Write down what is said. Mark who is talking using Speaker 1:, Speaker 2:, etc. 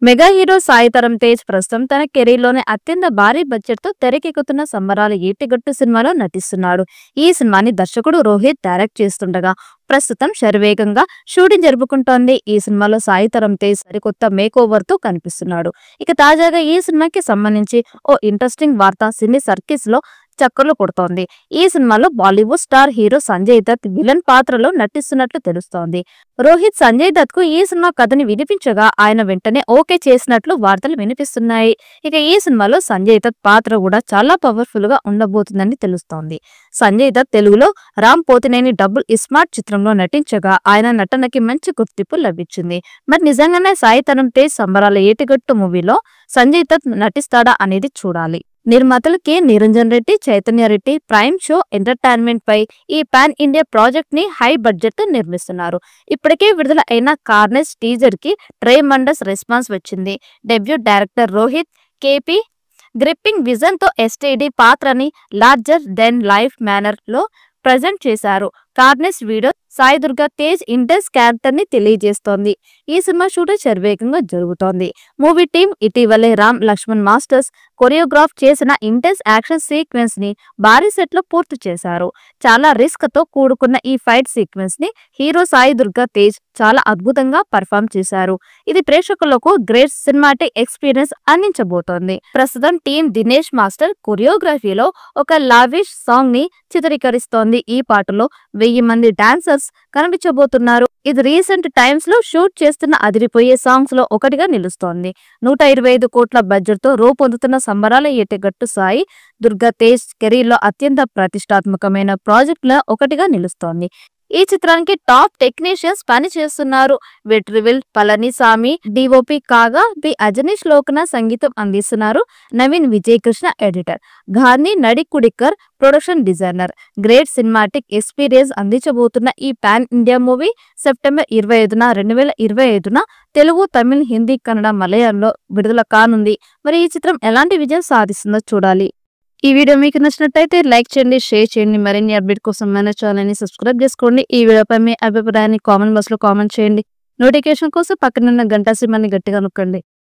Speaker 1: Mega hero Sai తరం తేజ్ ప్రస్తుతం తన కెరీర్లోనే అత్యంత భారీ బడ్జెట్ తో తెరకెక్కుతున్న సంబరాల ఈటిగట్టు సినిమాలో నటిస్తున్నాడు. ఈ సినిమాని దర్శకుడు రోహిత్ డైరెక్ట్ చేస్తుండగా ప్రస్తుతం శరవేగంగా షూటింగ్ జరుపుకుంటోంది. ఈ సినిమాలో సాయి తరం తేజ్ సరికొత్త మేక్ ఓవర్ తో కనిపిస్తున్నాడు. ఇక తాజాగా ఈ సినిమాకి సంబంధించి ఓ ఇంట్రెస్టింగ్ వార్త సినీ సర్కిల్స్ లో చక్కర్లు కొడుతోంది. ఈ సినిమాలో Bollywood star hero Sanjay Dutt villain పాత్రలో నటిస్తున్నట్లు తెలుస్తోంది. రోహిత్ సంజయ్ దత్ కు ఈ సినిమా కథని వినిపించగా ఆయన వెంటనే ఓకే చేసినట్లు వార్తలు వినిపిస్తున్నాయి. ఇక ఈ సినిమాలో సంజయ్ దత్ పాత్ర కూడా చాలా పవర్ఫుల్ గా ఉండబోతుందని తెలుస్తోంది. సంజయ్ దత్ తెలుగులో రామ్ పోతినేని డబుల్ ఇస్మార్ట్ చిత్రంలో నటించగా ఆయన నటనకి మంచి గుర్తింపు లభించింది. మరి నిజంగానే సాయి తరం తేజ్ సంబరాల ఏటిగట్టు మూవీలో సంజయ్ దత్ నటిస్తాడా అనేది చూడాలి. నిర్మాతలు కె Niranjan Reddy, Chaitanya Reddy prime show entertainment పై ఈ పాన్ ఇండియా ప్రాజెక్ట్ ని హై బడ్జెట్ తో నిర్మిస్తున్నారు. ఇప్పటికే విడుదల అయిన కార్నెస్ టీజర్ కి ట్రెమండస్ రెస్పాన్స్ వచ్చింది. Debut director Rohith KP gripping vision తో ఎస్టీడీ పాత్రని లార్జర్ దెన్ లైఫ్ మేనర్ లో ప్రజెంట్ చేశారు. Carnage video Sai Durga Tej intense character ని తెలియజేస్తోంది. ఈ సినిమా షూటింగ్ శరవేగంగా జరుగుతోంది. మూవీ టీమ్ ఇటీవలే రామ్ లక్ష్మణ్ మాస్టర్స్ కొరియోగ్రాఫ్ చేసిన ఇంటెన్స్ యాక్షన్ సీక్వెన్స్ ని భారీ సెట్ లో పూర్తి చేశారు. చాలా రిస్క్ తో కూడుకున్న ఈ ఫైట్ సీక్వెన్స్ ని హీరో సాయి దుర్గా తేజ్ చాలా అద్భుతంగా పర్ఫామ్ చేశారు. ఇది ప్రేక్షకులకు గ్రేట్ సినిమాటిక్ ఎక్స్పీరియన్స్ అందించబోతోంది. ప్రస్తుతం టీమ్ దినేష్ మాస్టర్ కొరియోగ్రఫీలో ఒక లావిష్ సాంగ్ ని చిత్రీకరిస్తోంది. ఈ పాటలో 1000 మంది డాన్సర్స్ కనిపించబోతున్నారు. ఇది రీసెంట్ టైమ్స్ లో షూట్ చేస్తున్న అదిరిపోయే సాంగ్స్ లో ఒకటిగా నిలుస్తోంది. 125 కోట్ల బడ్జెట్ తో రూపొందుతున్న సంబరాల ఏటిగట్టు సాయి దుర్గా తేజ్ కెరీర్ లో అత్యంత ప్రతిష్టాత్మకమైన ప్రాజెక్ట్ లో ఒకటిగా నిలుస్తోంది. ఈ చిత్రానికి టాప్ టెక్నీషియన్స్ పని చేస్తున్నారు. వెట్రివిల్ పళనిసామి డిఓపి కాగా బి అజనీష్ లోకన సంగీతం అందిస్తున్నారు. Naveen Vijay Krishna editor, Gandhi Nadikudikar production designer. Great cinematic experience అందించబోతున్న ఈ పాన్ ఇండియా మూవీ సెప్టెంబర్ 25న 2025న తెలుగు, తమిళ్, హిందీ, కన్నడ, మలయాళంలో విడుదల కానుంది. మరి ఈ చిత్రం ఎలాంటి విజయం సాధిస్తుందో చూడాలి. ఈ వీడియో మీకు నచ్చినట్లయితే లైక్ చేయండి, షేర్ చేయండి. మరిన్ని అప్డేట్ కోసం మన ఛానల్ ని సబ్స్క్రైబ్ చేసుకోండి. ఈ వీడియోపై మీ అభిప్రాయాన్ని కామెంట్ బాక్స్ లో కామెంట్ చేయండి. నోటిఫికేషన్ కోసం పక్కనున్న గంట సింబల్ని గట్టిగా నొక్కండి.